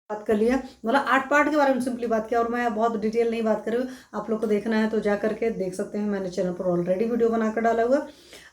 बात कर लिया, मतलब 8 पार्ट के बारे में सिंपली बात किया और मैं बहुत डिटेल नहीं बात कर रही हूँ। आप लोग को देखना है तो जा करके देख सकते हैं, मैंने चैनल पर ऑलरेडी वीडियो बनाकर डाला हुआ।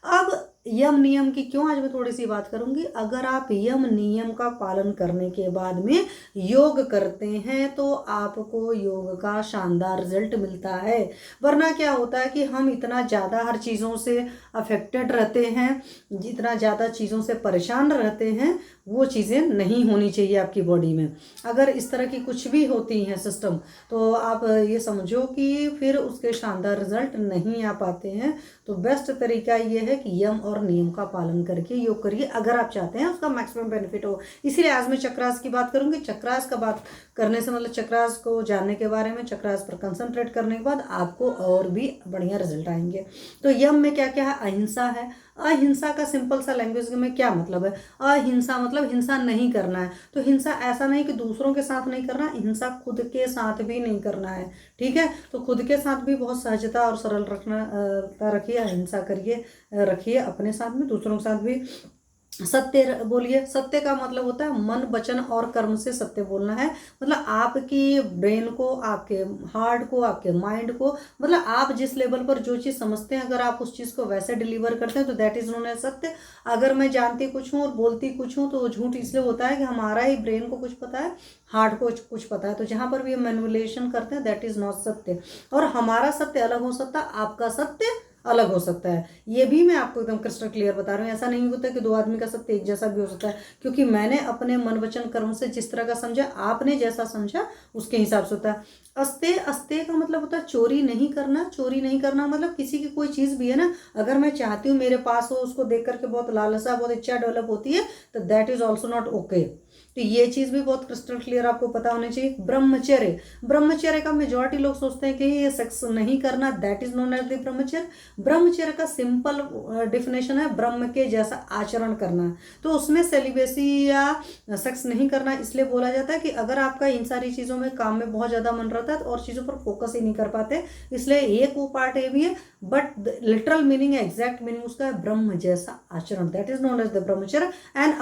अब यम नियम की क्यों आज मैं थोड़ी सी बात करूंगी। अगर आप यम नियम का पालन करने के बाद में योग करते हैं तो आपको योग का शानदार रिजल्ट मिलता है। वरना क्या होता है कि हम इतना ज़्यादा हर चीज़ों से अफेक्टेड रहते हैं, जितना ज़्यादा चीज़ों से परेशान रहते हैं, वो चीज़ें नहीं होनी चाहिए आपकी बॉडी में। अगर इस तरह की कुछ भी होती हैं सिस्टम, तो आप ये समझो कि फिर उसके शानदार रिजल्ट नहीं आ पाते हैं। तो बेस्ट तरीका ये है कि यम और नियम का पालन करके योग करिए, अगर आप चाहते हैं उसका मैक्सिमम बेनिफिट हो। इसीलिए आज मैं चक्रास की बात करूंगी। चक्रास का बात करने से मतलब चक्रास को जानने के बारे में, चक्रास पर कंसंट्रेट करने के बाद आपको और भी बढ़िया रिजल्ट आएंगे। तो यम में क्या क्या है? अहिंसा है। अहिंसा का सिंपल सा लैंग्वेज में क्या मतलब है? अहिंसा मतलब हिंसा नहीं करना है। तो हिंसा ऐसा नहीं कि दूसरों के साथ नहीं करना, हिंसा खुद के साथ भी नहीं करना है। ठीक है, तो खुद के साथ भी बहुत सहजता और सरल रखना रखिए, अहिंसा करिए, रखिए अपने साथ में, दूसरों के साथ भी। सत्य बोलिए। सत्य का मतलब होता है मन वचन और कर्म से सत्य बोलना है। मतलब आपकी ब्रेन को, आपके हार्ट को, आपके माइंड को, मतलब आप जिस लेवल पर जो चीज़ समझते हैं, अगर आप उस चीज़ को वैसे डिलीवर करते हैं तो दैट इज नोन एज सत्य। अगर मैं जानती कुछ हूँ और बोलती कुछ हूँ तो वो झूठ इसलिए होता है कि हमारा ही ब्रेन को कुछ पता है, हार्ट को कुछ पता है। तो जहाँ पर भी हम मैनिपुलेशन करते हैं दैट इज नॉट सत्य। और हमारा सत्य अलग हो सकता है, आपका सत्य अलग हो सकता है। ये भी मैं आपको एकदम क्रिस्टल क्लियर बता रही हूँ। ऐसा नहीं होता कि दो आदमी का सत्य एक जैसा भी हो सकता है, क्योंकि मैंने अपने मन वचन कर्म से जिस तरह का समझा, आपने जैसा समझा उसके हिसाब से होता है। अस्ते, अस्ते का मतलब होता है चोरी नहीं करना। चोरी नहीं करना मतलब किसी की कोई चीज़ भी है ना, अगर मैं चाहती हूँ मेरे पास हो, उसको देख करके बहुत लालसा, बहुत इच्छा डेवलप होती है, तो that is also not okay. तो ये चीज़ भी बहुत क्रिस्टल क्लियर आपको पता होनी चाहिए। ब्रह्मचर्य, ब्रह्मचर्य का मेजॉरिटी लोग सोचते हैं कि ये सेक्स नहीं करना, that is known as the brahmacharya. ब्रह्मचर्य का सिंपल डिफिनेशन है ब्रह्म के जैसा आचरण करना। तो उसमें सेलिबेसी या सेक्स नहीं करना इसलिए बोला जाता है कि अगर आपका इन सारी चीज़ों में, काम में बहुत ज़्यादा मन रहता है और चीज़ों पर फोकस ही नहीं कर पाते, इसलिए एक वो पार्ट ये भी है। But literal meaning, exact meaning उसका है ब्रह्म जैसा आचरण, that is known as the brahmacharya. And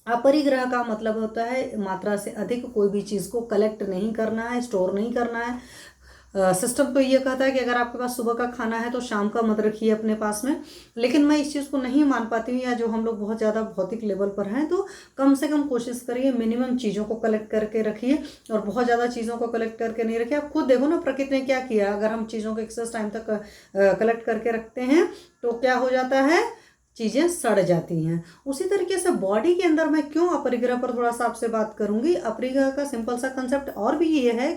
अपरिग्रह का मतलब होता है मात्रा से अधिक कोई भी चीज़ को कलेक्ट नहीं करना है, स्टोर नहीं करना है। सिस्टम तो ये कहता है कि अगर आपके पास सुबह का खाना है तो शाम का मत रखिए अपने पास में। लेकिन मैं इस चीज़ को नहीं मान पाती हूँ, या जो हम लोग बहुत ज़्यादा भौतिक लेवल पर हैं, तो कम से कम कोशिश करिए मिनिमम चीज़ों को कलेक्ट करके रखिए, और बहुत ज़्यादा चीज़ों को कलेक्ट करके नहीं रखिए। आप खुद देखो ना प्रकृति ने क्या किया। अगर हम चीज़ों को एक्सेस टाइम तक कलेक्ट करके रखते हैं तो क्या हो जाता है, चीज़ें सड़ जाती हैं। उसी तरीके से बॉडी के अंदर मैं क्यों अपरिग्रह पर थोड़ा सा आपसे बात करूंगी। अपरिग्रह का सिंपल सा कंसेप्ट और भी ये है